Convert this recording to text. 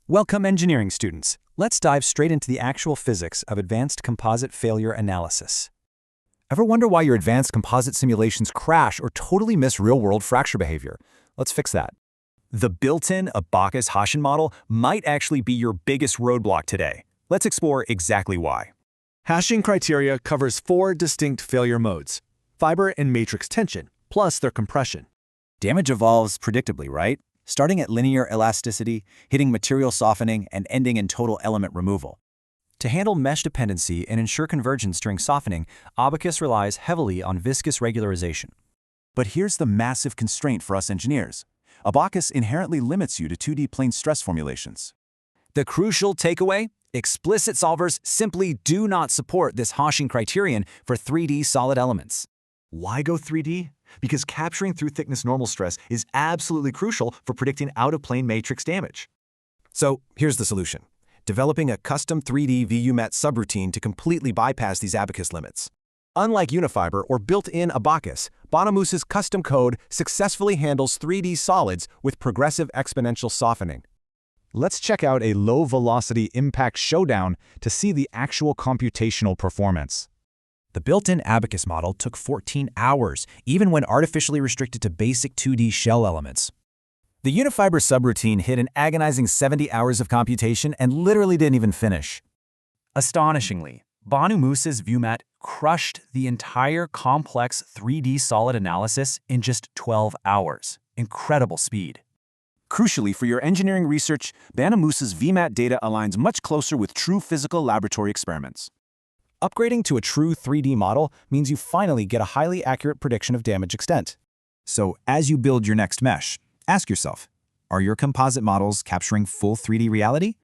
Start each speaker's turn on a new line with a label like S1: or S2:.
S1: Welcome, engineering students. Let's dive straight into the actual physics of advanced composite failure analysis. Ever wonder why your advanced composite simulations crash or totally miss real-world fracture behavior? Let's fix that. The built-in Abaqus Hashin model might actually be your biggest roadblock today. Let's explore exactly why.
S2: Hashin criteria covers 4 distinct failure modes: fiber and matrix tension, plus their compression.
S1: Damage evolves predictably, right? Starting at linear elasticity, hitting material softening, and ending in total element removal. To handle mesh dependency and ensure convergence during softening, Abaqus relies heavily on viscous regularization.
S3: But here's the massive constraint for us engineers. Abaqus inherently limits you to 2D plane stress formulations.
S1: The crucial takeaway? Explicit solvers simply do not support this Hashin criterion for 3D solid elements.
S3: Why go 3D? Because capturing through thickness normal stress is absolutely crucial for predicting out-of-plane matrix damage.
S4: So here's the solution: developing a custom 3D VUMAT subroutine to completely bypass these Abaqus limits. Unlike Unifiber or built-in Abaqus, BanuMusa's custom code successfully handles 3D solids with progressive exponential softening. Let's check out a low-velocity impact showdown to see the actual computational performance.
S1: The built-in Abaqus model took 14 hours, even when artificially restricted to basic 2D shell elements. The Unifiber subroutine hit an agonizing 70 hours of computation and literally didn't even finish. Astonishingly, BanuMusa's VUMAT crushed the entire complex 3D solid analysis in just 12 hours. Incredible speed.
S3: Crucially, for your engineering research, BanuMusa's VUMAT data aligns much closer with true physical laboratory experiments.
S4: Upgrading to a true 3D model means you finally get a highly accurate prediction of damage extent.
S3: So as you build your next mesh, ask yourself, are your composite models capturing full 3D reality?